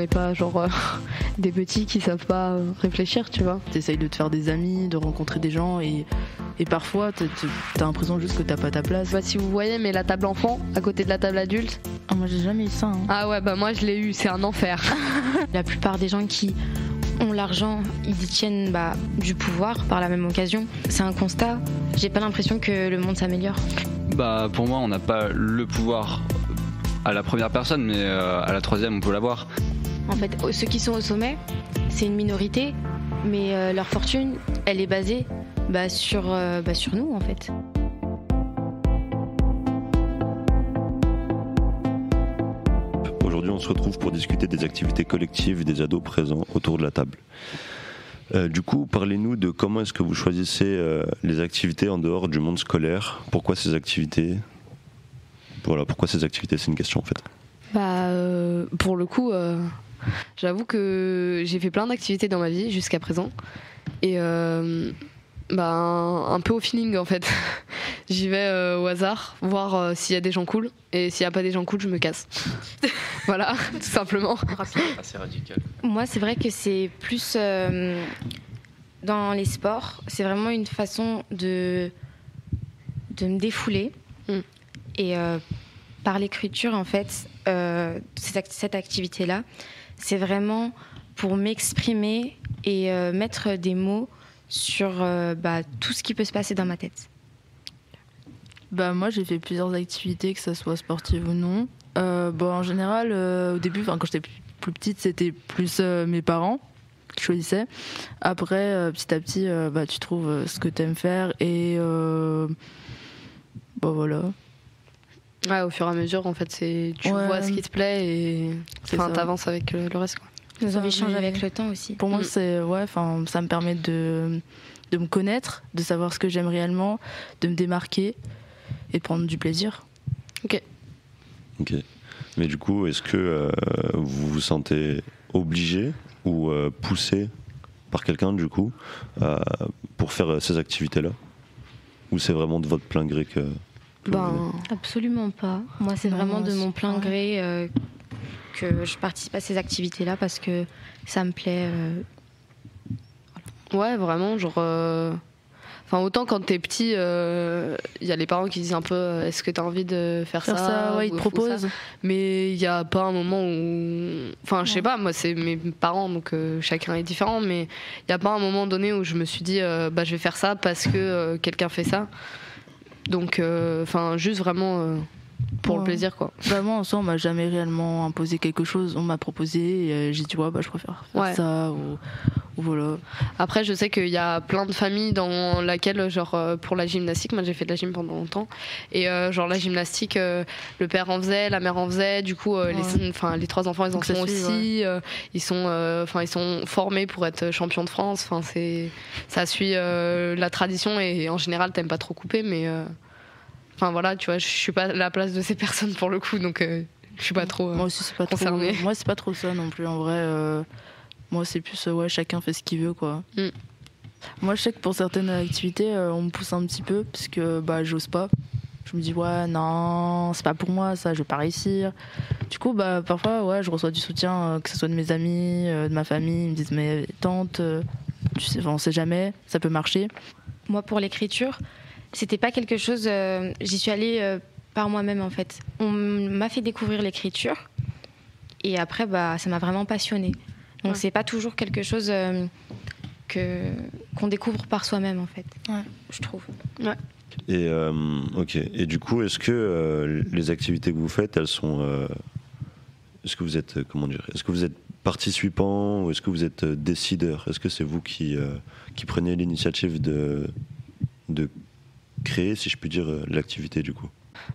n'est pas genre des petits qui savent pas réfléchir, tu vois. T'essayes de te faire des amis, de rencontrer des gens et parfois t'as l'impression juste que t'as pas ta place. Bah, si vous voyez, mais la table enfant à côté de la table adulte. Ah, moi j'ai jamais eu ça. Ah ouais, bah moi je l'ai eu, c'est un enfer. La plupart des gens qui ont l'argent, ils détiennent du pouvoir par la même occasion. C'est un constat. J'ai pas l'impression que le monde s'améliore. Bah pour moi on n'a pas le pouvoir à la première personne, mais à la troisième on peut l'avoir. En fait, ceux qui sont au sommet, c'est une minorité, mais leur fortune, elle est basée sur nous en fait. Aujourd'hui, on se retrouve pour discuter des activités collectives des ados présents autour de la table. Du coup, parlez-nous de comment est-ce que vous choisissez les activités en dehors du monde scolaire. Pourquoi ces activités ? Voilà, pourquoi ces activités, c'est une question en fait. Pour le coup, j'avoue que j'ai fait plein d'activités dans ma vie jusqu'à présent. Et un peu au feeling en fait. J'y vais au hasard, voir s'il y a des gens cool. Et s'il n'y a pas des gens cool, je me casse. Voilà, tout simplement. Assez radical. Moi, c'est vrai que c'est plus dans les sports. C'est vraiment une façon de me défouler. Et par l'écriture, en fait, cette activité-là, c'est vraiment pour m'exprimer et mettre des mots sur tout ce qui peut se passer dans ma tête. Moi j'ai fait plusieurs activités, que ce soit sportive ou non. En général, au début, quand j'étais plus petite, c'était plus mes parents qui choisissaient. Après, petit à petit, tu trouves ce que tu aimes faire et voilà. Ouais, au fur et à mesure, en fait, tu vois ce qui te plaît et t'avances avec le reste, quoi. Nos envies changent avec le temps aussi. Pour moi, ça me permet de me connaître, de savoir ce que j'aime réellement, de me démarquer et de prendre du plaisir. Ok. Mais du coup, est-ce que vous vous sentez obligé ou poussé par quelqu'un, du coup, pour faire ces activités-là ? Ou c'est vraiment de votre plein gré que... Absolument pas. Moi, c'est vraiment de mon plein gré que je participe à ces activités-là parce que ça me plaît. Ouais, vraiment, genre... autant quand t'es petit, y a les parents qui disent un peu est-ce que t'as envie de faire ça ils te proposent. Mais il y a pas un moment où... je sais pas, moi c'est mes parents, donc chacun est différent, mais il y a pas un moment donné où je me suis dit je vais faire ça parce que quelqu'un fait ça. Donc, juste vraiment pour le plaisir, quoi. Moi, en soi, on m'a jamais réellement imposé quelque chose. On m'a proposé et j'ai dit, je préfère faire ça ou voilà. Après, je sais qu'il y a plein de familles dans laquelle, pour la gymnastique, moi j'ai fait de la gym pendant longtemps, et la gymnastique, le père en faisait, la mère en faisait, du coup, les trois enfants, ils en font aussi. Ils sont formés pour être champions de France. Ça suit la tradition et en général, t'aimes pas trop couper, mais voilà, tu vois, je suis pas à la place de ces personnes pour le coup, donc je suis pas trop moi aussi, c'est pas concernée. Moi, c'est pas trop ça non plus, en vrai. Moi, c'est plus, chacun fait ce qu'il veut, quoi. Moi, je sais que pour certaines activités, on me pousse un petit peu, parce que j'ose pas. Je me dis, non, c'est pas pour moi, ça, je vais pas réussir. Du coup, parfois, je reçois du soutien, que ce soit de mes amis, de ma famille. Ils me disent, mais tente, tu sais, on sait jamais, ça peut marcher. Moi, pour l'écriture, c'était pas quelque chose... j'y suis allée par moi-même, en fait. On m'a fait découvrir l'écriture, et après, ça m'a vraiment passionnée. Donc c'est pas toujours quelque chose qu'on découvre par soi-même en fait, je trouve. Ouais. Et Et du coup, est-ce que les activités que vous faites, elles sont, est-ce que vous êtes, est-ce que vous êtes participant ou est-ce que vous êtes décideur ? Est-ce que c'est vous qui prenez l'initiative de créer, si je puis dire, l'activité du coup ?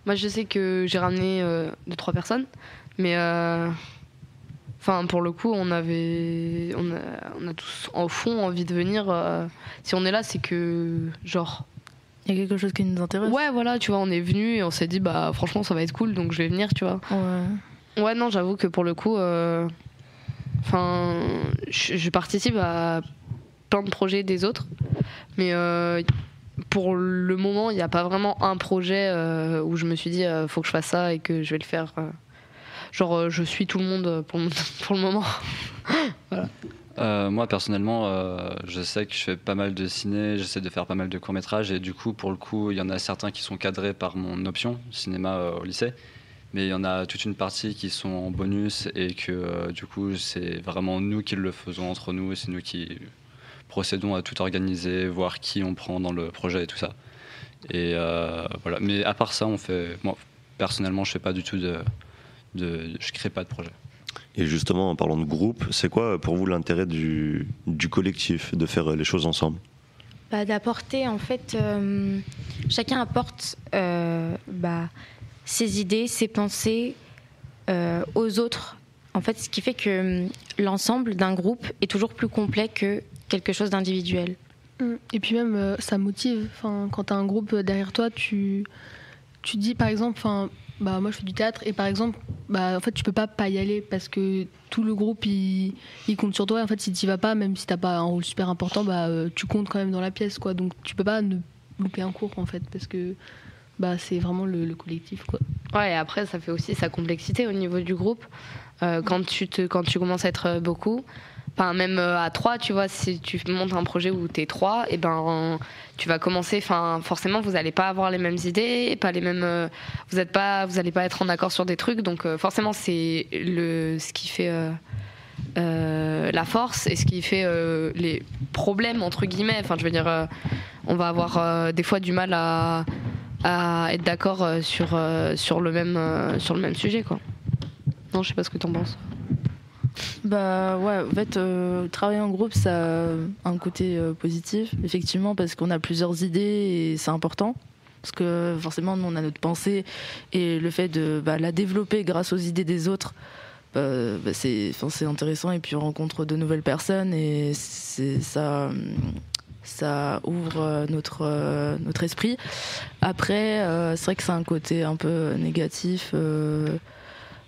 Moi, je sais que j'ai ramené 2-3 personnes, mais pour le coup, on a tous en fond envie de venir. Si on est là, c'est que il y a quelque chose qui nous intéresse. Ouais, voilà, tu vois, on est venu et on s'est dit franchement ça va être cool, donc je vais venir, tu vois. Ouais, non, j'avoue que pour le coup, je participe à plein de projets des autres, mais pour le moment, il n'y a pas vraiment un projet où je me suis dit faut que je fasse ça et que je vais le faire. genre je suis tout le monde pour le moment. Voilà. Moi personnellement, je sais que je fais pas mal de ciné, j'essaie de faire pas mal de courts-métrages et du coup, pour le coup, il y en a certains qui sont cadrés par mon option cinéma au lycée, mais il y en a toute une partie qui sont en bonus et que du coup, c'est vraiment nous qui le faisons entre nous, c'est nous qui procédons à tout organiser, voir qui on prend dans le projet et tout ça. Et voilà. Mais à part ça, moi personnellement, je fais pas du tout je crée pas de projet. Et justement, en parlant de groupe, c'est quoi pour vous l'intérêt du collectif, de faire les choses ensemble? D'apporter, en fait, chacun apporte ses idées, ses pensées aux autres. En fait, ce qui fait que l'ensemble d'un groupe est toujours plus complet que quelque chose d'individuel. Et puis même, ça motive. Enfin, quand tu as un groupe derrière toi, tu dis, par exemple, moi je fais du théâtre et par exemple, en fait, tu peux pas y aller parce que tout le groupe il compte sur toi. Et en fait, si tu y vas pas, même si t'as pas un rôle super important, tu comptes quand même dans la pièce, quoi. Donc tu peux pas ne louper un cours en fait parce que c'est vraiment le collectif, quoi. Ouais, et après ça fait aussi sa complexité au niveau du groupe. Quand tu commences à être beaucoup. Enfin, même à 3, tu vois, si tu montes un projet où t'es 3, et tu vas commencer. Enfin, forcément, vous n'allez pas avoir les mêmes idées, pas les mêmes. Vous n'allez pas être en accord sur des trucs. Donc, forcément, c'est ce qui fait la force et ce qui fait les problèmes entre guillemets. Enfin, je veux dire, on va avoir des fois du mal à être d'accord sur le même sujet, quoi. Non, je sais pas ce que t'en penses. Ouais, en fait, travailler en groupe, ça a un côté positif, effectivement, parce qu'on a plusieurs idées et c'est important. Parce que forcément, nous, on a notre pensée et le fait de la développer grâce aux idées des autres, c'est intéressant. Et puis, on rencontre de nouvelles personnes et ça ouvre notre esprit. Après, c'est vrai que c'est un côté un peu négatif.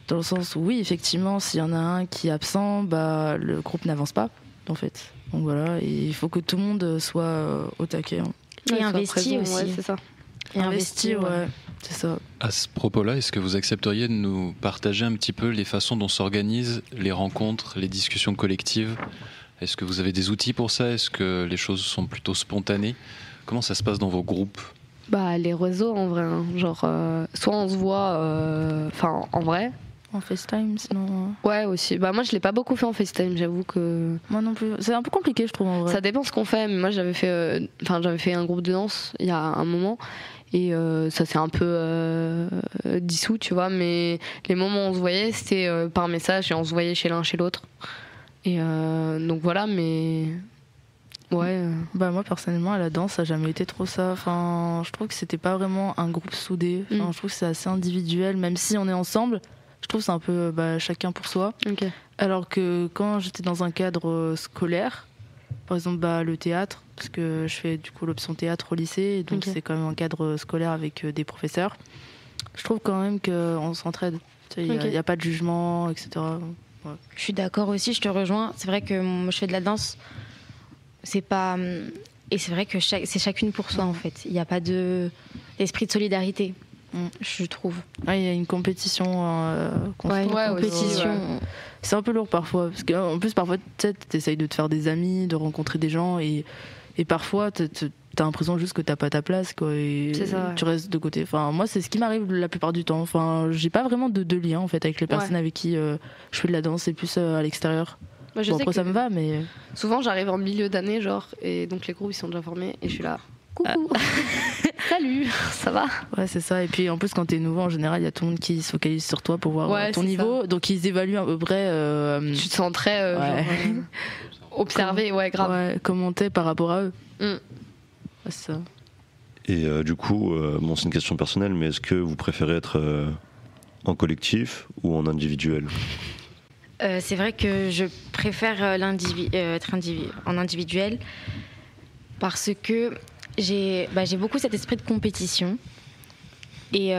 Dans le sens où, oui, effectivement, s'il y en a un qui est absent, le groupe n'avance pas, en fait. Donc voilà, et il faut que tout le monde soit au taquet. Hein. Et investi aussi. Ouais, c'est ça. Et investi, ouais, c'est ça. À ce propos-là, est-ce que vous accepteriez de nous partager un petit peu les façons dont s'organisent les rencontres, les discussions collectives? Est-ce que vous avez des outils pour ça? Est-ce que les choses sont plutôt spontanées? Comment ça se passe dans vos groupes? Les réseaux, en vrai. Hein. Genre, soit on se voit en vrai. En FaceTime, sinon. Ouais, aussi. Moi, je l'ai pas beaucoup fait en FaceTime, j'avoue que. Moi non plus. C'est un peu compliqué, je trouve, en vrai. Ça dépend ce qu'on fait. Mais moi, j'avais fait un groupe de danse il y a un moment. Et ça s'est un peu dissous, tu vois. Mais les moments où on se voyait, c'était par message et on se voyait chez l'un, chez l'autre. Et donc voilà, mais. Ouais. Moi, personnellement, à la danse, ça n'a jamais été trop ça. Enfin, je trouve que c'était pas vraiment un groupe soudé. Enfin, je trouve que c'est assez individuel, même si on est ensemble. Je trouve que c'est un peu chacun pour soi. Okay. Alors que quand j'étais dans un cadre scolaire, par exemple le théâtre, parce que je fais du coup l'option théâtre au lycée, et donc c'est quand même un cadre scolaire avec des professeurs, je trouve quand même qu'on s'entraide. Il n'y a pas de jugement, etc. Ouais. Je suis d'accord aussi, je te rejoins. C'est vrai que moi, je fais de la danse, c'est pas... Et c'est vrai que c'est chacune pour soi, en fait. Il n'y a pas d'esprit de solidarité. Je trouve. Il y a une compétition constante. Compétition. Ouais. C'est un peu lourd parfois. Parce qu'en plus, parfois, tu essayes de te faire des amis, de rencontrer des gens. Et parfois, t'as l'impression juste que t'as pas ta place. Quoi, et c'est ça, ouais. Tu restes de côté. Enfin, moi, c'est ce qui m'arrive la plupart du temps. Enfin, j'ai pas vraiment de lien en fait, avec les personnes avec qui je fais de la danse. C'est plus à l'extérieur. Après, ça me va, mais. Souvent, j'arrive en milieu d'année, et donc les groupes ils sont déjà formés. Et je suis là. Coucou. Salut, ça va? Ouais, c'est ça. Et puis en plus, quand t'es nouveau, en général, il y a tout le monde qui se focalise sur toi pour voir ton niveau. Ça. Donc ils évaluent à peu près. Tu te sens très observé, grave. Ouais, comment t'es par rapport à eux. Ouais, c'est ça. Et du coup, c'est une question personnelle, mais est-ce que vous préférez être en collectif ou en individuel? C'est vrai que je préfère être en individuel parce que j'ai beaucoup cet esprit de compétition et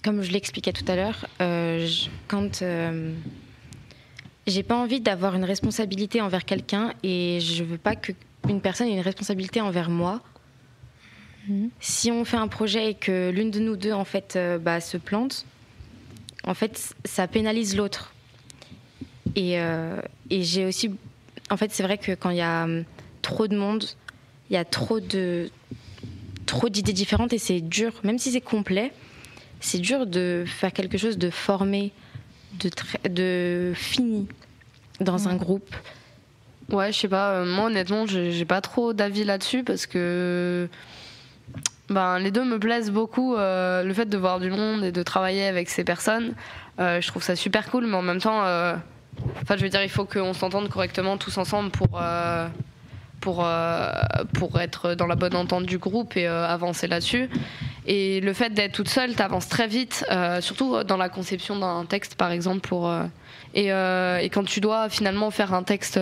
comme je l'expliquais tout à l'heure, quand j'ai pas envie d'avoir une responsabilité envers quelqu'un et je veux pas qu'une personne ait une responsabilité envers moi. Si on fait un projet et que l'une de nous deux en fait se plante, en fait, ça pénalise l'autre. Et j'ai aussi... En fait, c'est vrai que quand il y a trop de monde, il y a trop d'idées différentes et c'est dur, même si c'est complet, c'est dur de faire quelque chose de formé, de fini dans un groupe. Ouais, je sais pas, moi honnêtement, j'ai pas trop d'avis là-dessus parce que les deux me plaisent beaucoup. Le fait de voir du monde et de travailler avec ces personnes, je trouve ça super cool, mais en même temps, je veux dire, il faut qu'on s'entende correctement tous ensemble pour être dans la bonne entente du groupe et avancer là-dessus. Et le fait d'être toute seule, t'avances très vite, surtout dans la conception d'un texte, par exemple, et quand tu dois finalement faire un texte,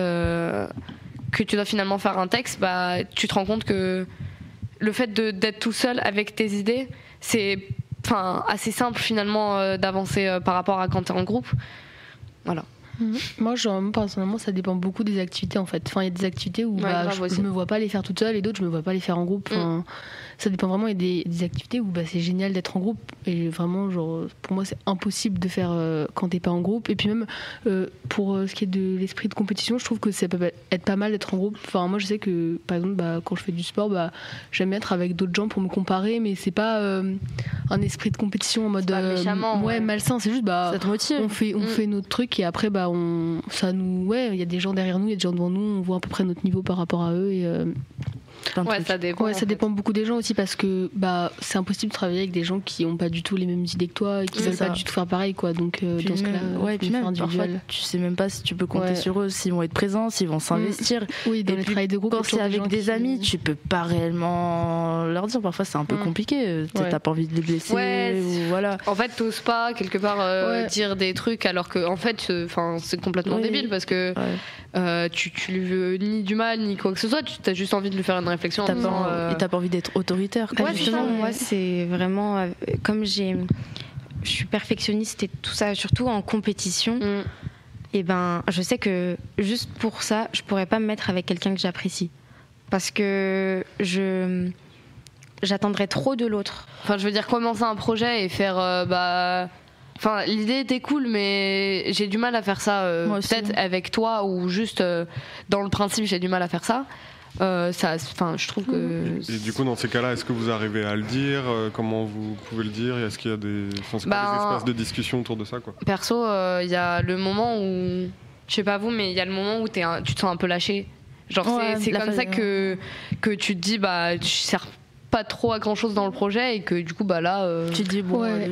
tu te rends compte que le fait d'être tout seul avec tes idées, c'est assez simple finalement d'avancer par rapport à quand t'es en groupe. Voilà. Moi, personnellement, ça dépend beaucoup des activités en fait. Il y a des activités où je me vois pas les faire toute seule et d'autres, je me vois pas les faire en groupe. Ça dépend vraiment. Il y a des activités où c'est génial d'être en groupe et vraiment, pour moi, c'est impossible de faire quand t'es pas en groupe. Et puis même pour ce qui est de l'esprit de compétition, je trouve que ça peut être pas mal d'être en groupe. Moi, je sais que par exemple, quand je fais du sport, j'aime être avec d'autres gens pour me comparer, mais c'est pas un esprit de compétition en mode malsain. C'est juste ça te motive. On fait notre truc et après il y a des gens derrière nous, il y a des gens devant nous, on voit à peu près notre niveau par rapport à eux et ça dépend. Ça dépend beaucoup des gens aussi parce que c'est impossible de travailler avec des gens qui n'ont pas du tout les mêmes idées que toi et qui veulent pas du tout faire pareil quoi. Donc dans ce cas-là, et puis même parfois tu sais même pas si tu peux compter sur eux, s'ils vont être présents, s'ils vont s'investir. Oui, dans les travails de groupe. Quand c'est avec des amis, tu peux pas réellement leur dire. Parfois c'est un peu compliqué. T'as pas envie de les blesser. Ou voilà. En fait, t'oses pas quelque part dire des trucs alors que en fait, c'est complètement débile parce que tu lui veux ni du mal ni quoi que ce soit. Tu as juste envie de lui faire une réflexion. Et t'as pas envie d'être autoritaire. Justement, moi c'est vraiment comme je suis perfectionniste et tout ça, surtout en compétition. Et je sais que juste pour ça, je pourrais pas me mettre avec quelqu'un que j'apprécie parce que j'attendrais trop de l'autre. Je veux dire, commencer un projet et faire l'idée était cool, mais j'ai du mal à faire ça. Peut-être avec toi ou juste dans le principe, j'ai du mal à faire ça. Je trouve que. Et du coup, dans ces cas-là, est-ce que vous arrivez à le dire ? Comment vous pouvez le dire ? Est-ce qu'il y a des espaces de discussion autour de ça quoi ? Perso, il y a le moment où, je sais pas vous, mais il y a le moment où tu te sens un peu lâché. C'est comme ça que tu te dis, tu sers pas trop à grand chose dans le projet et que du coup tu te dis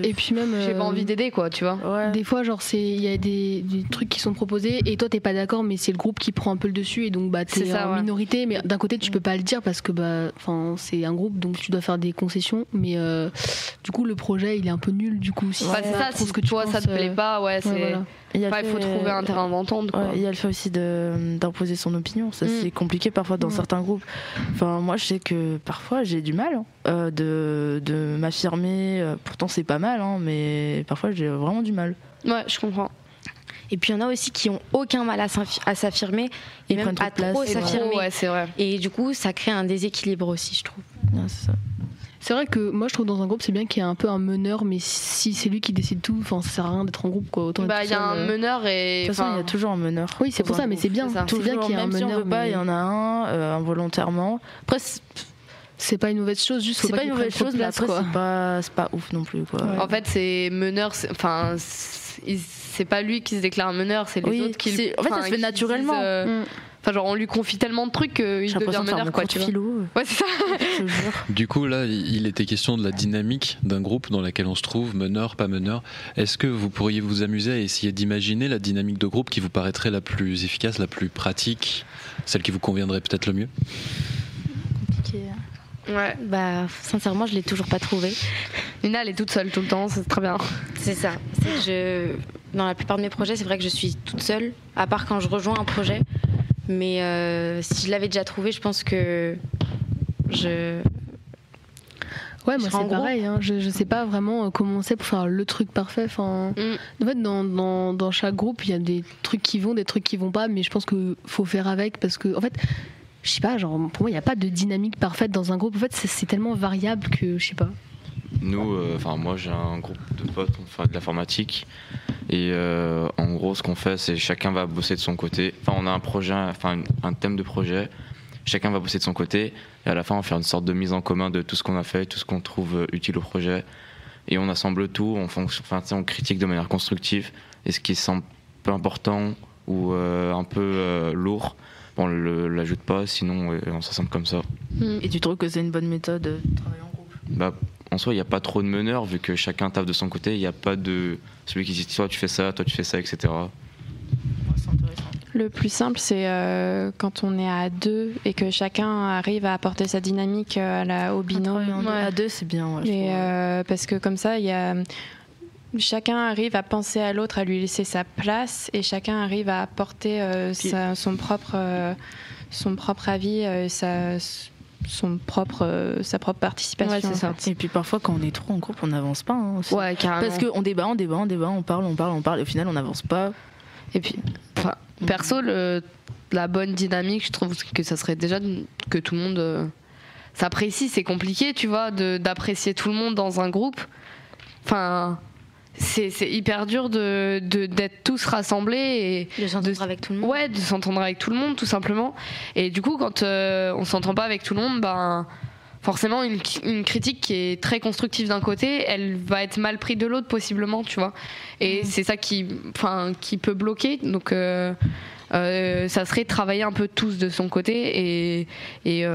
et puis même j'ai pas envie d'aider quoi, tu vois. Des fois il y a des trucs qui sont proposés et toi t'es pas d'accord mais c'est le groupe qui prend un peu le dessus et donc t'es en minorité, mais d'un côté tu peux pas le dire parce que c'est un groupe donc tu dois faire des concessions, mais du coup le projet il est un peu nul du coup si c'est ça, si toi ça te plaît pas il faut trouver un terrain d'entente. Il y a le fait aussi d'imposer son opinion. Ça, c'est compliqué parfois dans certains groupes. Moi, je sais que parfois, j'ai du mal de m'affirmer. Pourtant, c'est pas mal, mais parfois, j'ai vraiment du mal. Ouais, je comprends. Et puis, il y en a aussi qui ont aucun mal à s'affirmer et même à trop s'affirmer. Ouais, c'est vrai. Et du coup, ça crée un déséquilibre aussi, je trouve. C'est ça. C'est vrai que moi je trouve dans un groupe c'est bien qu'il y ait un peu un meneur, mais si c'est lui qui décide tout, ça sert à rien d'être en groupe quoi. Autant il y a un meneur et. De toute façon il y a toujours un meneur. Oui c'est pour ça, mais c'est bien. C'est bien qu'il y ait un meneur. Même si on veut pas, il y en a un involontairement. Après c'est pas une mauvaise chose, juste c'est pas une mauvaise chose, mais après c'est pas ouf non plus quoi. En fait c'est meneur, c'est pas lui qui se déclare meneur, c'est les autres qui. En fait ça se fait naturellement. On lui confie tellement de trucs qu'il devient meneur quoi, tu vois. Ouais, c'est ça. Du coup, là, il était question de la dynamique d'un groupe dans laquelle on se trouve, meneur, pas meneur. Est-ce que vous pourriez vous amuser à essayer d'imaginer la dynamique de groupe qui vous paraîtrait la plus efficace, la plus pratique, celle qui vous conviendrait peut-être le mieux ? Compliqué. Ouais. Sincèrement, je l'ai toujours pas trouvée. Nina, elle est toute seule tout le temps, c'est très bien. C'est ça. Dans la plupart de mes projets, c'est vrai que je suis toute seule, à part quand je rejoins un projet. Mais si je l'avais déjà trouvé, je pense que Ouais, moi c'est pareil. Je sais pas vraiment comment c'est pour faire le truc parfait. En fait, dans chaque groupe, il y a des trucs qui vont, des trucs qui vont pas, mais je pense qu'il faut faire avec parce que, en fait, je sais pas, pour moi, il n'y a pas de dynamique parfaite dans un groupe. En fait, c'est tellement variable que je sais pas. Nous, moi j'ai un groupe de potes, on fait de l'informatique et en gros ce qu'on fait c'est chacun va bosser de son côté. Enfin on a un projet, un thème de projet, chacun va bosser de son côté et à la fin on va faire une sorte de mise en commun de tout ce qu'on a fait, tout ce qu'on trouve utile au projet et on assemble tout, on critique de manière constructive et ce qui semble peu important ou un peu lourd, on l'ajoute pas, sinon on s'assemble comme ça. Et tu trouves que c'est une bonne méthode de travailler en groupe? En soi, il n'y a pas trop de meneurs, vu que chacun taffe de son côté. Il n'y a pas de celui qui dit toi tu fais ça, etc. C'est intéressant. Le plus simple, c'est quand on est à deux et que chacun arrive à apporter sa dynamique au binôme. À deux, c'est bien. Ouais, parce que comme ça, chacun arrive à penser à l'autre, à lui laisser sa place, et chacun arrive à apporter son propre avis, sa propre participation. Ouais, c'est ça. Et puis parfois quand on est trop en groupe on n'avance pas aussi. Ouais, carrément. Parce qu'on débat, on parle et au final on n'avance pas. Et puis perso la bonne dynamique, je trouve que ça serait déjà que tout le monde s'apprécie. C'est compliqué, tu vois, d'apprécier tout le monde dans un groupe. Enfin, c'est hyper dur d'être tous rassemblés et de s'entendre avec tout le monde. Ouais, de s'entendre avec tout le monde, tout simplement. Et du coup, quand on s'entend pas avec tout le monde, forcément, une critique qui est très constructive d'un côté, elle va être mal prise de l'autre, possiblement, tu vois. Et c'est ça qui peut bloquer. Donc, ça serait travailler un peu tous de son côté et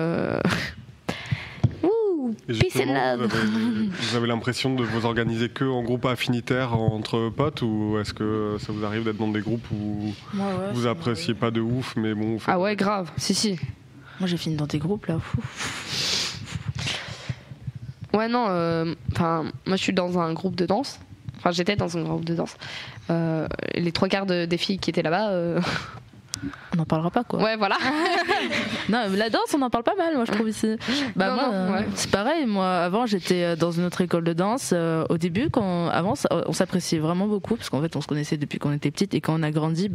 peace and love. Vous avez l'impression de vous organiser que en groupe affinitaire entre potes, ou est-ce que ça vous arrive d'être dans des groupes où vous appréciez pas de ouf, mais bon. Ah ouais, grave. Si. Moi j'ai fini dans des groupes là. Ouais, non. Moi je suis dans un groupe de danse. Enfin, j'étais dans un groupe de danse. Les 3/4 des filles qui étaient là-bas. On n'en parlera pas, quoi. Ouais, voilà. Non, la danse, on en parle pas mal, moi, je trouve ici. C'est pareil. Moi, avant, j'étais dans une autre école de danse. Au début, avant, on s'appréciait vraiment beaucoup, parce qu'en fait, on se connaissait depuis qu'on était petite, et quand on a grandi,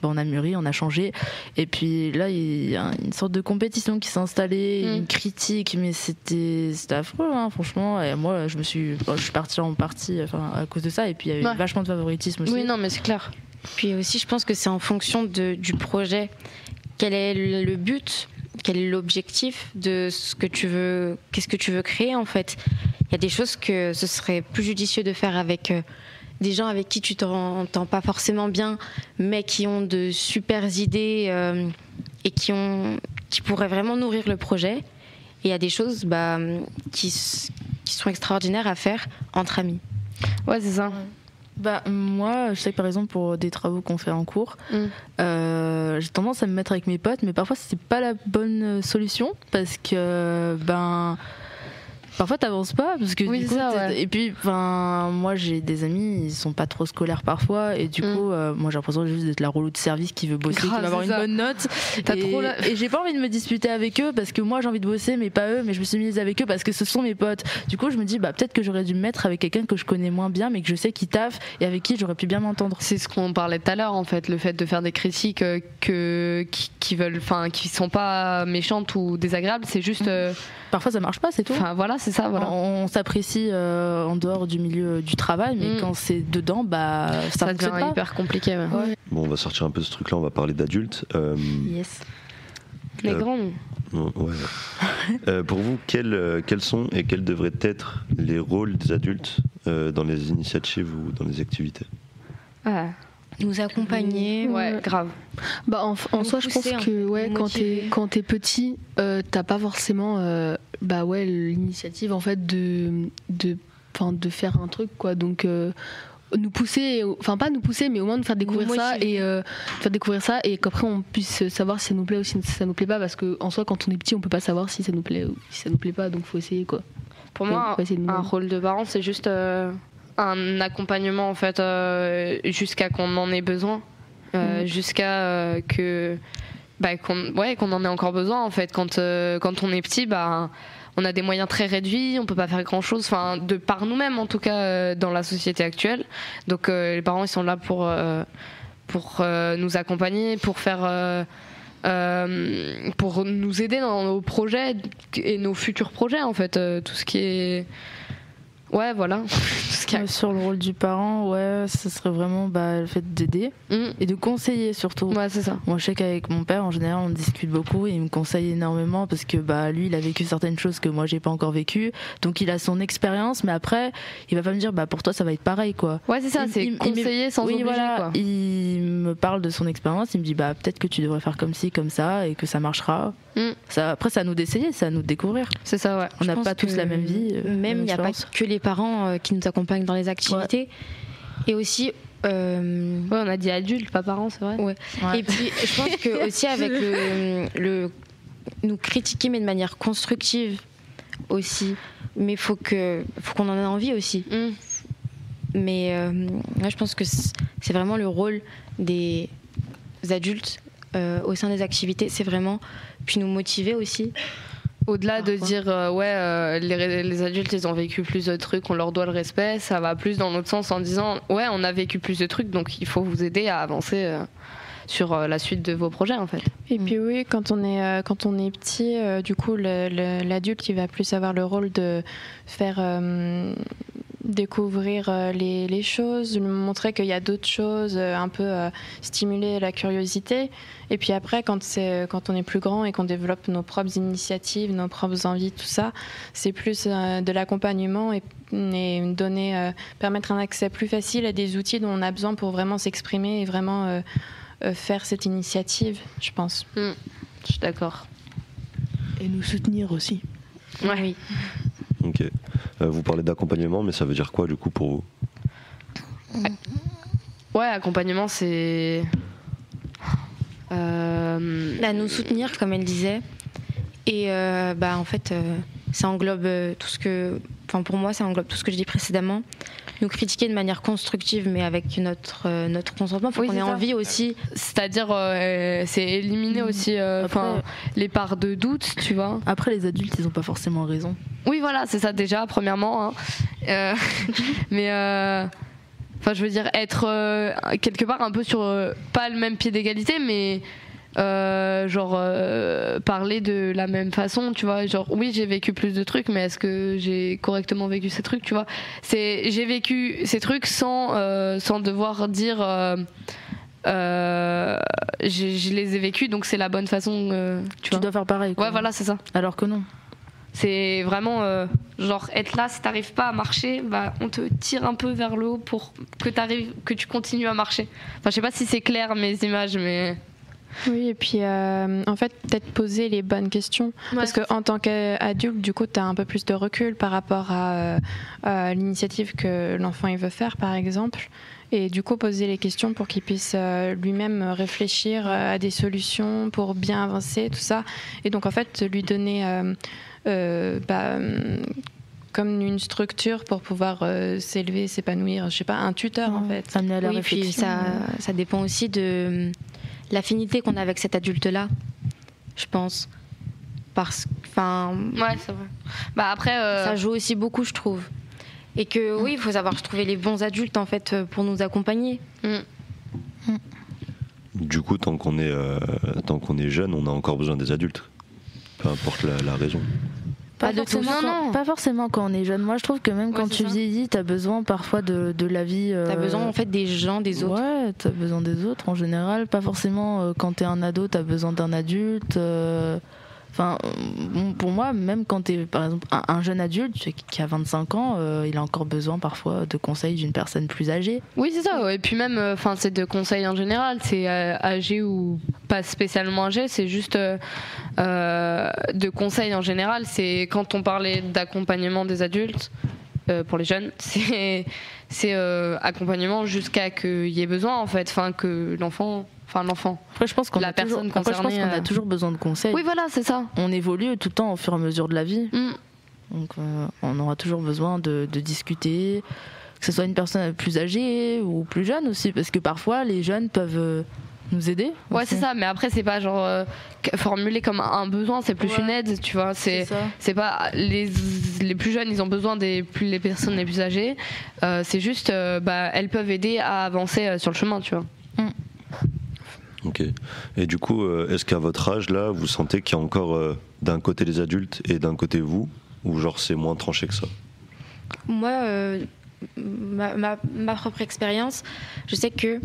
on a mûri, on a changé. Et puis là, il y a une sorte de compétition qui s'est installée, une critique, mais c'était affreux, hein, franchement. Et moi, je suis partie en partie à cause de ça, et puis il y avait vachement de favoritisme aussi. Oui, non, mais c'est clair. Puis aussi, je pense que c'est en fonction du projet. Quel est le but ? Quel est l'objectif de ce que tu veux ? Qu'est-ce que tu veux créer, en fait ? Il y a des choses que ce serait plus judicieux de faire avec des gens avec qui tu t'entends pas forcément bien, mais qui ont de super idées et qui pourraient vraiment nourrir le projet. Et il y a des choses qui sont extraordinaires à faire entre amis. Ouais, c'est ça. Moi, je sais que par exemple pour des travaux qu'on fait en cours, j'ai tendance à me mettre avec mes potes, mais parfois c'est pas la bonne solution parce que parfois t'avances pas parce que du coup, et puis moi j'ai des amis, ils sont pas trop scolaires parfois et du coup moi j'ai l'impression juste d'être la relou de service qui veut bosser, qui va avoir une bonne note et j'ai pas envie de me disputer avec eux parce que moi j'ai envie de bosser mais pas eux, mais je me suis mise avec eux parce que ce sont mes potes. Du coup je me dis peut-être que j'aurais dû me mettre avec quelqu'un que je connais moins bien mais que je sais qui taffe et avec qui j'aurais pu bien m'entendre. C'est ce qu'on parlait tout à l'heure en fait, le fait de faire des critiques qui sont pas méchantes ou désagréables, c'est juste parfois ça marche pas, c'est tout. Voilà, c'est ça. Voilà. On s'apprécie en dehors du milieu du travail, mais quand c'est dedans, ça devient hyper compliqué. Ouais. Bon, on va sortir un peu de ce truc-là, on va parler d'adultes. Yes. Les grands. Ouais. Pour vous, quels sont et quels devraient être les rôles des adultes dans les initiatives ou dans les activités ? Nous accompagner, grave. En soi, je pense que quand t'es petit, t'as pas forcément l'initiative en fait de faire un truc, quoi. Donc nous pousser, pas nous pousser, mais au moins nous faire découvrir ça et qu'après on puisse savoir si ça nous plaît ou si ça nous plaît pas, parce que en soi quand on est petit on peut pas savoir si ça nous plaît ou si ça nous plaît pas, donc faut essayer, quoi. Pour moi, un rôle de parent, c'est juste un accompagnement en fait jusqu'à qu'on en ait besoin, jusqu'à qu'on en ait encore besoin en fait. Quand on est petit, on a des moyens très réduits, on peut pas faire grand chose, de par nous-mêmes en tout cas dans la société actuelle. Donc les parents ils sont là pour nous accompagner, pour faire pour nous aider dans nos projets et nos futurs projets en fait, tout ce qui est Ouais, voilà. Sur le rôle du parent, ouais, ce serait vraiment le fait d'aider et de conseiller surtout. Ouais, c'est ça. Moi, je sais qu'avec mon père, en général, on discute beaucoup et il me conseille énormément parce que lui, il a vécu certaines choses que moi, j'ai pas encore vécues. Donc, il a son expérience, mais après, il va pas me dire, pour toi, ça va être pareil, quoi. Ouais, c'est ça, c'est conseiller sans obliger, quoi. Il me parle de son expérience, il me dit, peut-être que tu devrais faire comme ci, comme ça et que ça marchera. Après, c'est à nous d'essayer, c'est à nous de découvrir. C'est ça, ouais. On n'a pas tous la même vie. Même, il n'y a pas que les parents qui nous accompagnent dans les activités. Ouais. Et aussi. Ouais, on a dit adultes, pas parents, c'est vrai. Ouais. Et puis, je pense que aussi avec nous critiquer, mais de manière constructive aussi. Mais faut qu'on en ait envie aussi. Mais là, je pense que c'est vraiment le rôle des adultes au sein des activités. C'est vraiment puis nous motiver aussi. Au-delà de dire les adultes ils ont vécu plus de trucs, on leur doit le respect, ça va plus dans l'autre sens en disant on a vécu plus de trucs donc il faut vous aider à avancer sur la suite de vos projets en fait. Et puis oui, quand on est petit, du coup l'adulte il va plus avoir le rôle de faire découvrir les choses, lui montrer qu'il y a d'autres choses, un peu stimuler la curiosité. Et puis après, quand on est plus grand et qu'on développe nos propres initiatives, nos propres envies, tout ça, c'est plus de l'accompagnement et permettre un accès plus facile à des outils dont on a besoin pour vraiment s'exprimer et vraiment faire cette initiative, je pense. Je suis d'accord. Et nous soutenir aussi. Ouais. Oui. Ok. Vous parlez d'accompagnement, mais ça veut dire quoi du coup pour vous ? Ouais, accompagnement, c'est nous soutenir, comme elle disait. Et en fait, ça englobe tout ce que, pour moi, ça englobe tout ce que je dis précédemment. Nous critiquer de manière constructive, mais avec notre consentement. Il faut qu'on ait envie aussi. C'est-à-dire, c'est éliminer aussi les parts de doute, tu vois. Après, les adultes, ils n'ont pas forcément raison. Oui, voilà, c'est ça déjà, premièrement. Mais, je veux dire, être quelque part un peu sur, pas le même pied d'égalité, mais parler de la même façon, tu vois. Genre, oui, j'ai vécu plus de trucs, mais est-ce que j'ai correctement vécu ces trucs, tu vois. J'ai vécu ces trucs sans devoir dire je les ai vécus, donc c'est la bonne façon, tu dois faire pareil, quoi. Ouais, voilà, c'est ça. Alors que non. C'est vraiment être là, si t'arrives pas à marcher, on te tire un peu vers le haut pour que tu continues à marcher. Enfin, je sais pas si c'est clair mes images, mais... Oui, et puis en fait, peut-être poser les bonnes questions. Ouais. Parce qu'en tant qu'adulte, du coup, tu as un peu plus de recul par rapport à l'initiative que l'enfant il veut faire, par exemple. Et du coup, poser les questions pour qu'il puisse lui-même réfléchir à des solutions pour bien avancer, tout ça. Et donc, en fait, lui donner comme une structure pour pouvoir s'élever, s'épanouir. Je sais pas, un tuteur, en fait. Amener à la réflexion. Puis ça dépend aussi de l'affinité qu'on a avec cet adulte-là, je pense. Ouais, c'est vrai. Après, ça joue aussi beaucoup, je trouve. Et que oui, il faut savoir trouver les bons adultes en fait pour nous accompagner. Du coup, tant qu'on est jeune, on a encore besoin des adultes. Peu importe la raison. Pas forcément quand on est jeune. Moi, je trouve que même quand tu vieillis, t'as besoin parfois de la vie. T'as besoin en fait des gens, des autres. Ouais, t'as besoin des autres en général. Pas forcément quand t'es un ado, t'as besoin d'un adulte. Pour moi, même quand t'es par exemple un jeune adulte qui a 25 ans, il a encore besoin parfois de conseils d'une personne plus âgée. Oui, c'est ça. Et puis même, c'est de conseils en général. C'est âgé ou pas spécialement âgé. C'est juste de conseils en général. C'est quand on parlait d'accompagnement des adultes pour les jeunes, c'est accompagnement jusqu'à qu'il y ait besoin en fait. Que l'enfant. Après, je pense qu'on a toujours besoin de conseils. Oui, voilà, c'est ça. On évolue tout le temps au fur et à mesure de la vie. Donc, on aura toujours besoin de discuter, que ce soit une personne plus âgée ou plus jeune aussi, parce que parfois, les jeunes peuvent nous aider. Ouais, c'est ça. Mais après, c'est pas genre formulé comme un besoin, c'est plus une aide, tu vois. C'est pas les plus jeunes, ils ont besoin les personnes les plus âgées. C'est juste, elles peuvent aider à avancer sur le chemin, tu vois. Ok. Et du coup, est-ce qu'à votre âge, là, vous sentez qu'il y a encore d'un côté les adultes et d'un côté vous, ou genre c'est moins tranché que ça ? Moi, ma propre expérience, je sais que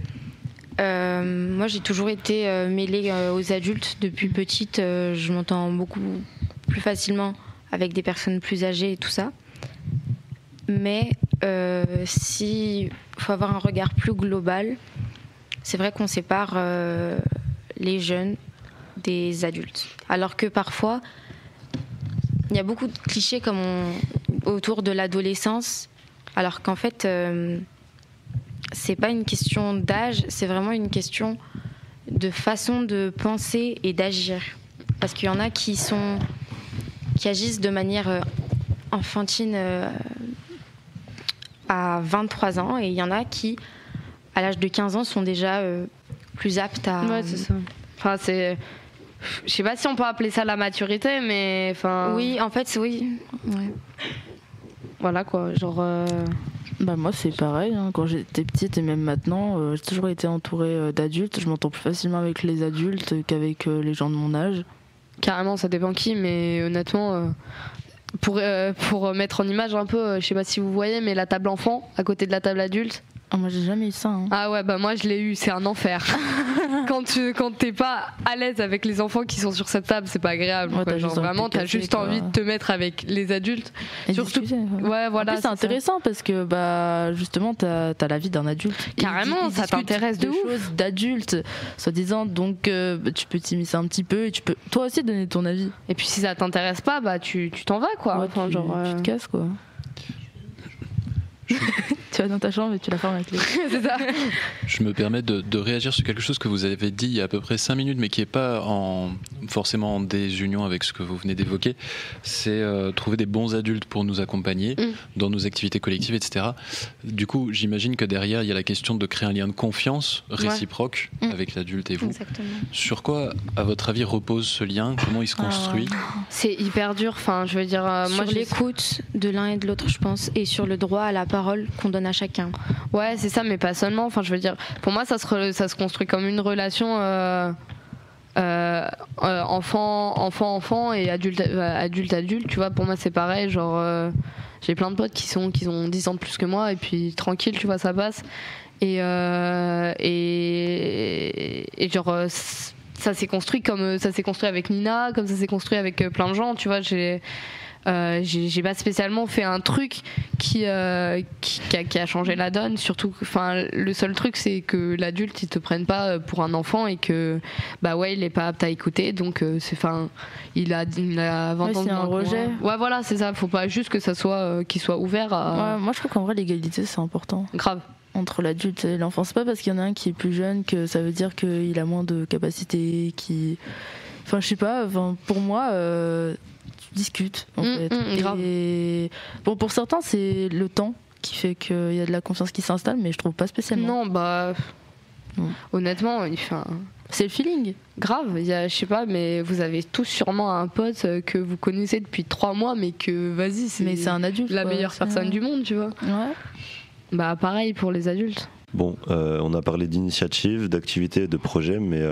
moi j'ai toujours été mêlée aux adultes depuis petite. Je m'entends beaucoup plus facilement avec des personnes plus âgées et tout ça. Mais si faut avoir un regard plus global, c'est vrai qu'on sépare les jeunes des adultes. Alors que parfois, il y a beaucoup de clichés autour de l'adolescence, alors qu'en fait, c'est pas une question d'âge, c'est vraiment une question de façon de penser et d'agir. Parce qu'il y en a qui agissent de manière enfantine à 23 ans, et il y en a qui, à l'âge de 15 ans, sont déjà plus aptes à... Ouais, c'est ça. Enfin, je sais pas si on peut appeler ça la maturité, mais enfin. Oui, en fait, oui. Ouais. Voilà quoi, genre. Moi c'est pareil, hein. Quand j'étais petite et même maintenant, j'ai toujours été entourée d'adultes. Je m'entends plus facilement avec les adultes qu'avec les gens de mon âge. Carrément, ça dépend qui, mais honnêtement, pour mettre en image un peu, je sais pas si vous voyez, mais la table enfant à côté de la table adulte. Ah, moi j'ai jamais eu ça. Hein. Ah ouais, moi je l'ai eu, c'est un enfer. Quand t'es pas à l'aise avec les enfants qui sont sur cette table, c'est pas agréable. Ouais, t'as juste envie de te mettre avec les adultes. Et surtout. Ouais, voilà. En plus, c'est intéressant parce que justement t'as la vie d'un adulte. Carrément, ça t'intéresse de choses d'adultes, soi-disant. Donc tu peux t'immiscer un petit peu et tu peux toi aussi donner ton avis. Et puis si ça t'intéresse pas, tu t'en vas quoi. Ouais, tu te casses quoi. Tu vas dans ta chambre et tu la fermes avec les... C'est ça. Je me permets de réagir sur quelque chose que vous avez dit il y a à peu près 5 minutes, mais qui n'est pas forcément en désunion avec ce que vous venez d'évoquer. C'est trouver des bons adultes pour nous accompagner dans nos activités collectives, etc. Du coup, j'imagine que derrière, il y a la question de créer un lien de confiance réciproque avec l'adulte et vous. Exactement. Sur quoi, à votre avis, repose ce lien? Comment il se construit? C'est hyper dur. Enfin, je veux dire, sur l'écoute de l'un et de l'autre, je pense, et sur le droit à la parole qu'on donne à chacun. Ouais, c'est ça, mais pas seulement. Enfin, je veux dire, pour moi, ça se construit comme une relation enfant et adulte. Tu vois, pour moi, c'est pareil. Genre, j'ai plein de potes qui ont 10 ans de plus que moi, et puis tranquille, tu vois, ça passe. Et genre, ça s'est construit comme ça s'est construit avec Nina, comme ça s'est construit avec plein de gens. Tu vois, j'ai pas spécialement fait un truc qui a changé la donne. Surtout, enfin, le seul truc, c'est que l'adulte, il te prenne pas pour un enfant et que, il est pas apte à écouter. Donc, il a 20 ans. C'est un rejet. Ouais, voilà, c'est ça. Faut pas juste que ça soit, qu'il soit ouvert à. Ouais, moi, je trouve qu'en vrai, l'égalité, c'est important. Grave. Entre l'adulte et l'enfant, c'est pas parce qu'il y en a un qui est plus jeune que ça veut dire qu'il a moins de capacités, enfin, je sais pas. Enfin, pour moi. Tu discutes en fait. Et bon, pour certains c'est le temps qui fait qu'il y a de la confiance qui s'installe, mais je trouve pas spécialement. Non, honnêtement, c'est le feeling. Grave, je sais pas, mais vous avez tous sûrement un pote que vous connaissez depuis 3 mois, mais que vas-y, c'est un adulte, la meilleure personne du monde, tu vois. Ouais. Pareil pour les adultes. Bon, on a parlé d'initiatives, d'activités, de projets, mais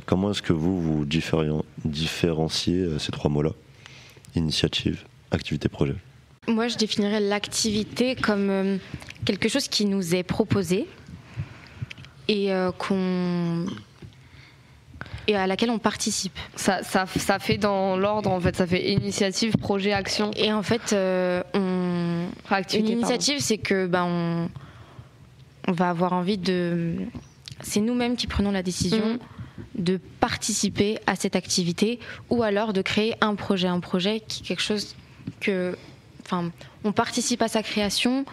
comment est-ce que vous différenciez ces 3 mots-là? Initiative, activité, projet. Moi, je définirais l'activité comme quelque chose qui nous est proposé et à laquelle on participe. Ça fait dans l'ordre, en fait, ça fait initiative, projet, action. Et en fait, une initiative, c'est que on va avoir envie de... C'est nous-mêmes qui prenons la décision de participer à cette activité ou alors de créer un projet qui est quelque chose que... Enfin, on participe à sa création.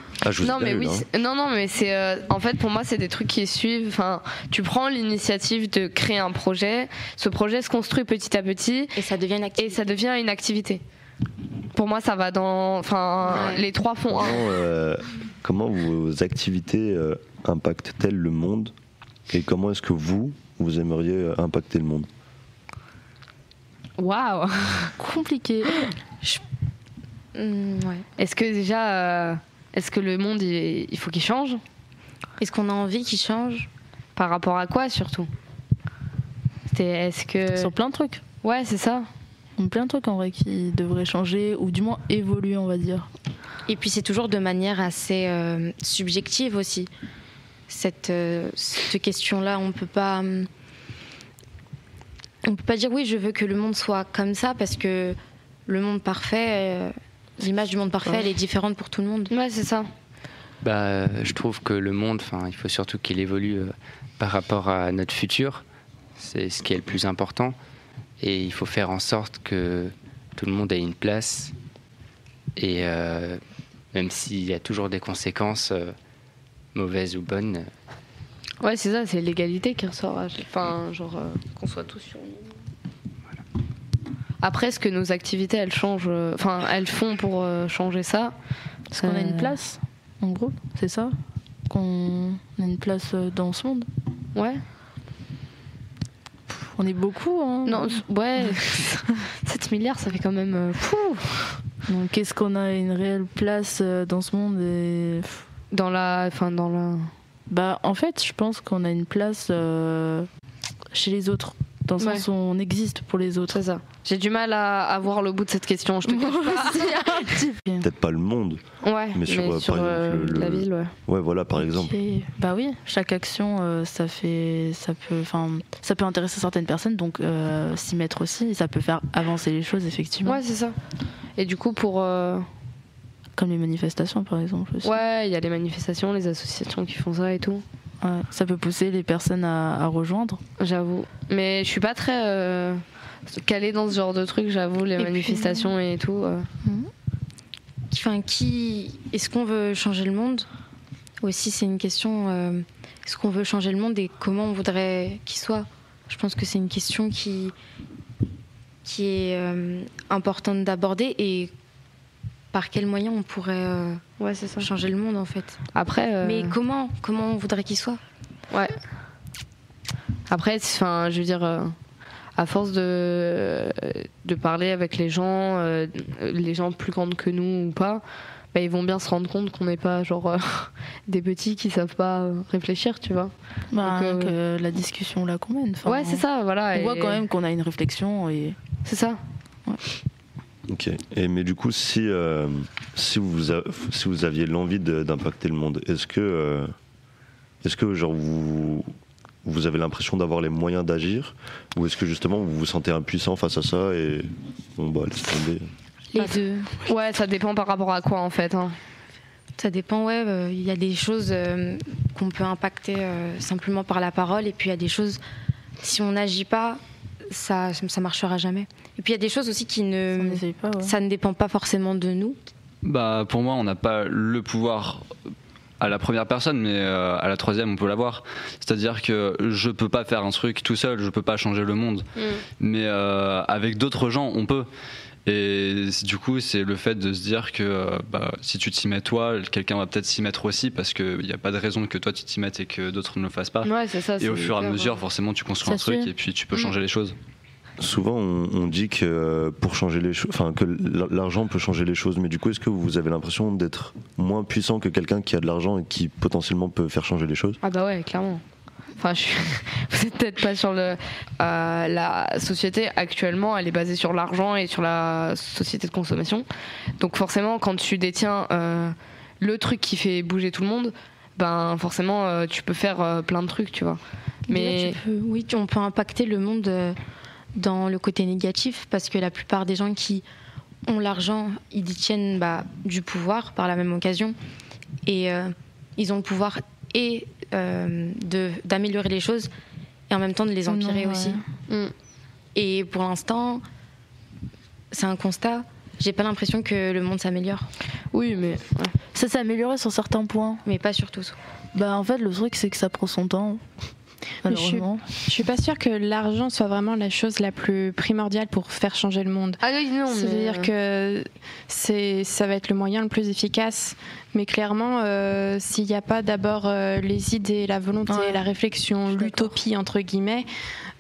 Non mais c'est en fait pour moi c'est des trucs qui suivent. Enfin, tu prends l'initiative de créer un projet, ce projet se construit petit à petit et ça devient une activité. Pour moi ça va dans, les 3 font un. Comment vos activités impactent-elles le monde et comment est-ce que vous aimeriez impacter le monde? Waouh, compliqué. Ouais. Est-ce que déjà, est-ce que le monde il faut qu'il change? Est-ce qu'on a envie qu'il change? Par rapport à quoi surtout? Est-ce que sur plein de trucs. Ouais, c'est ça. Plein de trucs en vrai qui devraient changer ou du moins évoluer, on va dire. Et puis c'est toujours de manière assez subjective aussi. Cette question-là, on peut pas dire oui, je veux que le monde soit comme ça, parce que le monde parfait, l'image du monde parfait, elle est différente pour tout le monde. Ouais, c'est ça. Je trouve que le monde, il faut surtout qu'il évolue par rapport à notre futur. C'est ce qui est le plus important. Et il faut faire en sorte que tout le monde ait une place. Et même s'il y a toujours des conséquences, mauvaises ou bonnes. Ouais, c'est ça, c'est l'égalité qui ressort. Qu'on soit tous sur une. Voilà. Après, est-ce que nos activités, elles changent, elles font pour changer ça? Est-ce qu'on a une place, en gros, c'est ça? Qu'on a une place dans ce monde? Ouais. On est beaucoup, hein? Non, ouais. 7 milliards, ça fait quand même. Donc, est-ce qu'on a une réelle place dans ce monde dans la. En fait, je pense qu'on a une place chez les autres, dans le sens où on existe pour les autres. C'est ça. J'ai du mal à voir le bout de cette question, je te cache pas. Peut-être pas le monde, mais sur par exemple, la ville, ouais. Ouais, voilà, par exemple. Bah oui, chaque action, ça peut intéresser certaines personnes, donc s'y mettre aussi, et ça peut faire avancer les choses, effectivement. Ouais, c'est ça. Et du coup, pour... Comme les manifestations, par exemple, aussi. Ouais, il y a les manifestations, les associations qui font ça et tout. Ouais, ça peut pousser les personnes à rejoindre. J'avoue. Mais je suis pas très calée dans ce genre de truc, j'avoue, les manifestations et tout. Est-ce qu'on veut changer le monde? Aussi, c'est une question. Est-ce qu'on veut changer le monde et comment on voudrait qu'il soit? Je pense que c'est une question qui est importante d'aborder, et par quels moyens on pourrait changer le monde, en fait. Après, mais comment on voudrait qu'il soit? Ouais. Après, je veux dire, à force de parler avec les gens plus grands que nous ou pas, ils vont bien se rendre compte qu'on n'est pas des petits qui savent pas réfléchir, tu vois. Donc, la discussion là qu'on mène. Ouais, c'est ça, voilà. On voit quand même qu'on a une réflexion et. C'est ça. Ouais. Ok. Mais du coup, si vous aviez l'envie d'impacter le monde, est-ce que vous avez l'impression d'avoir les moyens d'agir, ou est-ce que justement vous vous sentez impuissant face à ça et laisse tomber? Les deux. Ouais, ça dépend par rapport à quoi, en fait. Ça dépend, ouais. Il y a des choses qu'on peut impacter simplement par la parole, et puis il y a des choses, si on n'agit pas, ça marchera jamais. Et puis il y a des choses aussi ça ne dépend pas forcément de nous. Pour moi, on n'a pas le pouvoir à la première personne, mais à la troisième, on peut l'avoir. C'est-à-dire que je peux pas faire un truc tout seul, je peux pas changer le monde. Mais avec d'autres gens, on peut. Et du coup, c'est le fait de se dire que si tu t'y mets toi, quelqu'un va peut-être s'y mettre aussi, parce qu'il n'y a pas de raison que toi tu t'y mettes et que d'autres ne le fassent pas. Ouais, c'est ça, et au fur et à mesure, forcément, tu construis un truc et puis tu peux changer les choses. Souvent, on dit que pour changer les choses, que l'argent peut changer les choses. Mais du coup, est-ce que vous avez l'impression d'être moins puissant que quelqu'un qui a de l'argent et qui potentiellement peut faire changer les choses? Ah bah ouais, clairement. Vous êtes peut-être pas sur la société actuellement, elle est basée sur l'argent et sur la société de consommation. Donc forcément, quand tu détiens le truc qui fait bouger tout le monde, forcément tu peux faire plein de trucs, tu vois. Mais on peut impacter le monde dans le côté négatif, parce que la plupart des gens qui ont l'argent, ils détiennent du pouvoir par la même occasion, et ils ont le pouvoir et d'améliorer les choses et en même temps de les empirer aussi. Et pour l'instant, c'est un constat, j'ai pas l'impression que le monde s'améliore. Oui, mais ça s'est amélioré sur certains points, mais pas sur tous. En fait, le truc, c'est que ça prend son temps. Je suis pas sûre que l'argent soit vraiment la chose la plus primordiale pour faire changer le monde. Ah oui, non, c'est-à-dire que ça va être le moyen le plus efficace, Mais clairement, s'il n'y a pas d'abord les idées, la volonté, la réflexion, l'utopie entre guillemets,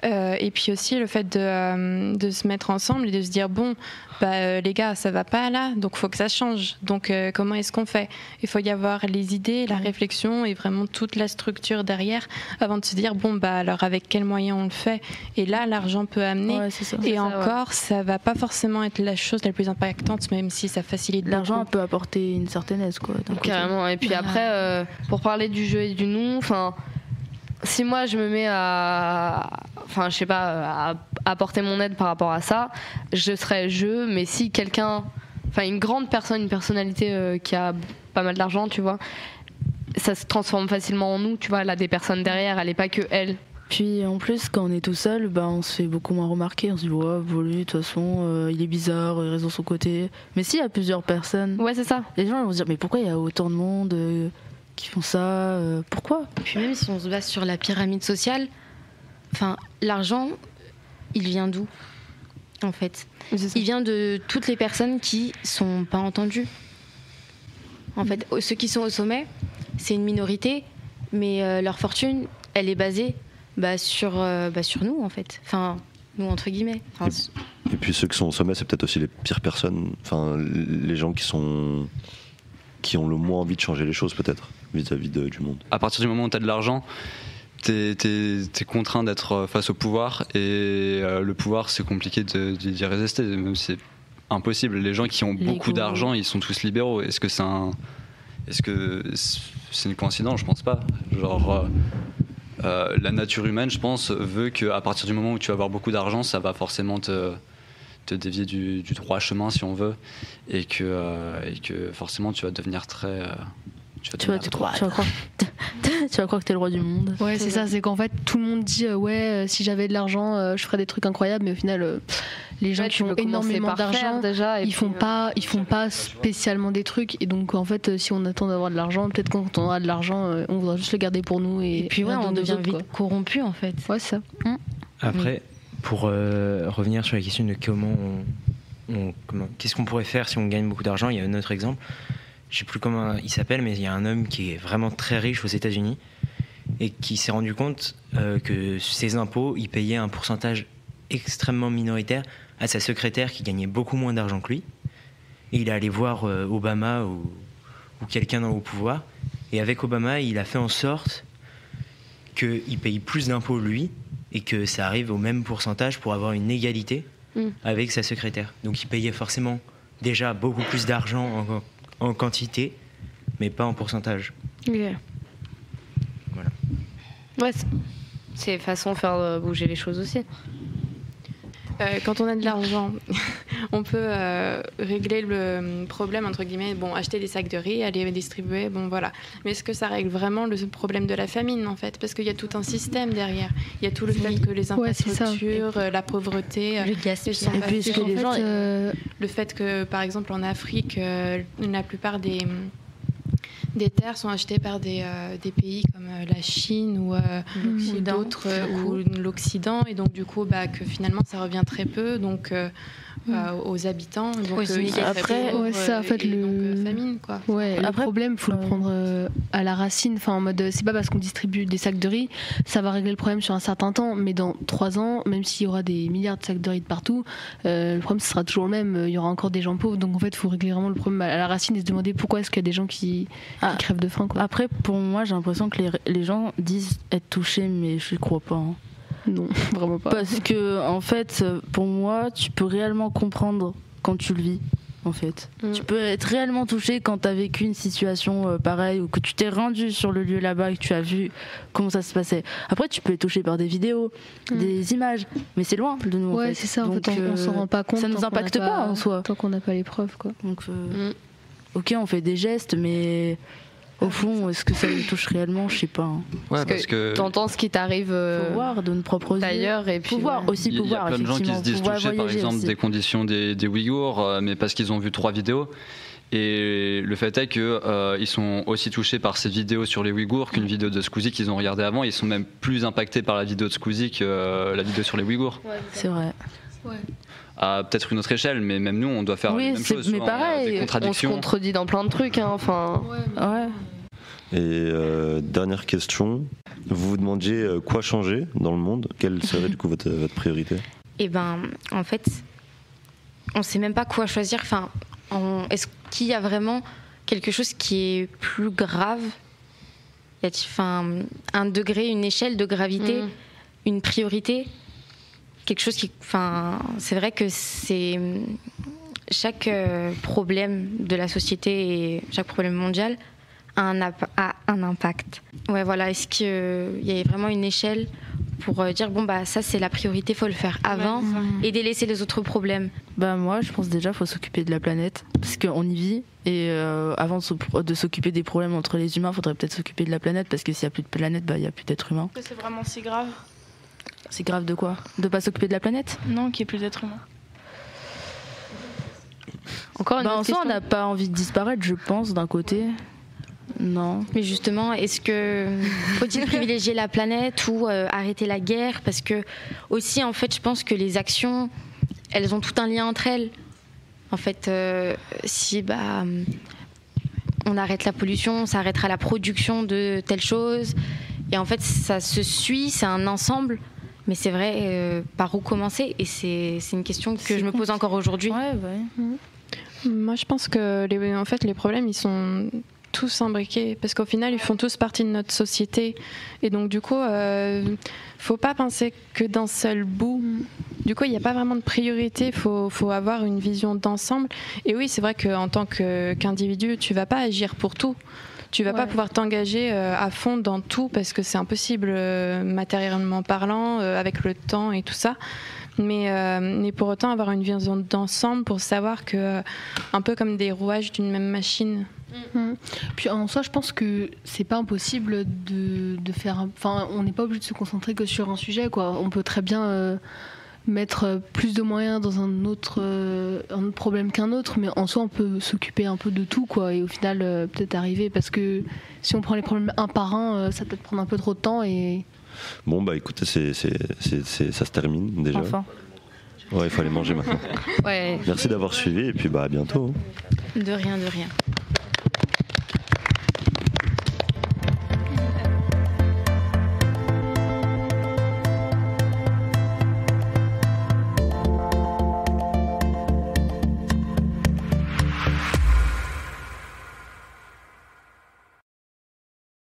et puis aussi le fait de se mettre ensemble et de se dire bon, les gars, ça va pas là, donc faut que ça change. Donc comment est-ce qu'on fait ? Il faut y avoir les idées, la réflexion et vraiment toute la structure derrière avant de se dire bon alors avec quels moyens on le fait ? Et là, l'argent peut amener. Et encore, ça va pas forcément être la chose la plus impactante, même si ça facilite. L'argent peut apporter une certaine aide, quoi. Carrément. Et puis après, pour parler du jeu et du nous, enfin. Si moi je me mets à apporter mon aide par rapport à ça, je serais mais si quelqu'un, une grande personne, une personnalité qui a pas mal d'argent, tu vois, ça se transforme facilement en nous, tu vois, elle a des personnes derrière, elle est pas que elle. Puis en plus, quand on est tout seul, on se fait beaucoup moins remarquer. On se dit, lui, de toute façon, il est bizarre, il reste de son côté. Mais s'il y a plusieurs personnes, c'est ça. Les gens vont se dire, mais pourquoi il y a autant de monde qui font ça, pourquoi ? Puis même si on se base sur la pyramide sociale, l'argent, il vient d'où, en fait ? Il vient de toutes les personnes qui sont pas entendues. En fait, ceux qui sont au sommet, c'est une minorité, mais leur fortune, elle est basée sur nous, en fait. Nous, entre guillemets. Et puis ceux qui sont au sommet, c'est peut-être aussi les pires personnes, les gens qui ont le moins envie de changer les choses, peut-être, vis-à-vis du monde. À partir du moment où tu as de l'argent, t'es contraint d'être face au pouvoir, et le pouvoir, c'est compliqué d'y résister, même si c'est impossible. Les gens qui ont beaucoup d'argent, ils sont tous libéraux. Est-ce que c'est une coïncidence ? Je pense pas. La nature humaine, je pense, veut qu'à partir du moment où tu vas avoir beaucoup d'argent, ça va forcément te dévier du droit chemin, si on veut, et que forcément tu vas devenir très tu vas croire que t'es le roi du monde. Ouais, c'est ça, c'est qu'en fait tout le monde dit si j'avais de l'argent je ferais des trucs incroyables, mais au final les gens qui ont énormément d'argent ils font pas spécialement des trucs, et donc en fait si on attend d'avoir de l'argent, peut-être quand on aura de l'argent on voudra juste le garder pour nous, et puis on devient vite corrompu, en fait. Ouais, c'est ça. Après, pour revenir sur la question de qu'est-ce qu'on pourrait faire si on gagne beaucoup d'argent, il y a un autre exemple. Je sais plus comment il s'appelle, mais il y a un homme qui est vraiment très riche aux États-Unis et qui s'est rendu compte que ses impôts, il payait un pourcentage extrêmement minoritaire à sa secrétaire qui gagnait beaucoup moins d'argent que lui. Et il est allé voir Obama ou quelqu'un au pouvoir. Et avec Obama, il a fait en sorte qu'il paye plus d'impôts lui, et que ça arrive au même pourcentage pour avoir une égalité avec sa secrétaire. Donc il payait forcément déjà beaucoup plus d'argent en quantité, mais pas en pourcentage. Okay. Voilà. Ouais, c'est façon de faire bouger les choses aussi. Quand on a de l'argent, on peut régler le problème, entre guillemets, acheter des sacs de riz, aller les distribuer, voilà. Mais est-ce que ça règle vraiment le problème de la famine, en fait ? Parce qu'il y a tout un système derrière. Il y a tout le fait que les infrastructures, la pauvreté, le gaspillage. Et puis, le fait que, par exemple, en Afrique, la plupart des terres sont achetées par des pays comme la Chine ou d'autres, ou l'Occident, et donc du coup que finalement ça revient très peu aux habitants, donc après ça en fait famine, quoi. Le problème faut le prendre à la racine, en mode c'est pas parce qu'on distribue des sacs de riz ça va régler le problème sur un certain temps, mais dans 3 ans, même s'il y aura des milliards de sacs de riz de partout, le problème ce sera toujours le même, il y aura encore des gens pauvres, donc en fait il faut régler vraiment le problème à la racine et se demander pourquoi est-ce qu'il y a des gens qui crèvent de faim, quoi. Après, pour moi, j'ai l'impression que les gens disent être touchés, mais je crois pas. Non, vraiment pas. Parce que, en fait, pour moi, tu peux réellement comprendre quand tu le vis, en fait. Tu peux être réellement touché quand tu as vécu une situation pareille, ou que tu t'es rendu sur le lieu là-bas et que tu as vu comment ça se passait. Après, tu peux être touché par des vidéos, des images, mais c'est loin de nous. Ouais, en fait. c'est ça. Donc, en fait, on s'en rend pas compte. Ça nous impacte pas en soi. Tant qu'on n'a pas les preuves, quoi. Donc, ok, on fait des gestes, mais au fond, est-ce que ça nous touche réellement ? Je sais pas. Ouais, parce que t'entends ce qui t'arrive faut voir de nos propres yeux. D'ailleurs, et puis pouvoir aussi il y a plein de gens qui se disent touchés, par exemple, des conditions des Ouïghours, mais parce qu'ils ont vu 3 vidéos. Et le fait est qu'ils sont aussi touchés par ces vidéos sur les Ouïghours qu'une vidéo de Squeezie qu'ils ont regardée avant. Ils sont même plus impactés par la vidéo de Squeezie que la vidéo sur les Ouïghours. C'est vrai. à peut-être une autre échelle, mais même nous, on doit faire la même chose. Mais pareil, on se contredit dans plein de trucs. Enfin, Et dernière question, vous vous demandiez quoi changer dans le monde? Quelle serait du coup votre priorité? Eh ben, en fait, on sait même pas quoi choisir. Enfin, est-ce qu'il y a vraiment quelque chose qui est plus grave? Y a-t-il un degré, une échelle de gravité, une priorité? Quelque chose qui... c'est vrai que c'est... Chaque problème de la société et chaque problème mondial a un impact. Ouais, voilà. Est-ce qu'il y a vraiment une échelle pour dire ça c'est la priorité, faut le faire avant et délaisser les autres problèmes? Moi je pense déjà faut s'occuper de la planète parce qu'on y vit et avant de s'occuper des problèmes entre les humains, faudrait peut-être s'occuper de la planète parce que s'il n'y a plus de planète, il n'y a plus d'êtres humains. C'est vraiment si grave? C'est grave de quoi? De pas s'occuper de la planète? Non, qu'il n'y ait plus d'êtres humains. Encore une autre question. On n'a pas envie de disparaître, je pense, d'un côté. Non. Mais justement, faut-il privilégier la planète ou arrêter la guerre? Parce que aussi, en fait, je pense que les actions, elles ont tout un lien entre elles. En fait, si on arrête la pollution, ça arrêtera la production de telle chose. Et en fait, ça se suit, c'est un ensemble. Mais c'est vrai, par où commencer? Et c'est une question que je me pose encore aujourd'hui. Moi, je pense que les problèmes, ils sont tous imbriqués parce qu'au final, ils font tous partie de notre société. Et donc, du coup, faut pas penser que d'un seul bout. Du coup, il n'y a pas vraiment de priorité. Il faut avoir une vision d'ensemble. Et oui, c'est vrai qu'en tant qu'individu, tu vas pas agir pour tout. Tu vas pas pouvoir t'engager à fond dans tout parce que c'est impossible matériellement parlant, avec le temps et tout ça. Mais pour autant avoir une vision d'ensemble pour savoir que un peu comme des rouages d'une même machine. Puis en soi, je pense que c'est pas impossible de faire. On n'est pas obligé de se concentrer que sur un sujet, quoi. On peut très bien mettre plus de moyens dans un autre problème qu'un autre, mais en soi on peut s'occuper un peu de tout, quoi, et au final peut-être arriver, parce que si on prend les problèmes un par un, ça peut prendre un peu trop de temps. Et bon écoutez, ça se termine déjà. Enfin. Ouais, il faut aller manger maintenant. Ouais. Merci d'avoir suivi et puis à bientôt. De rien.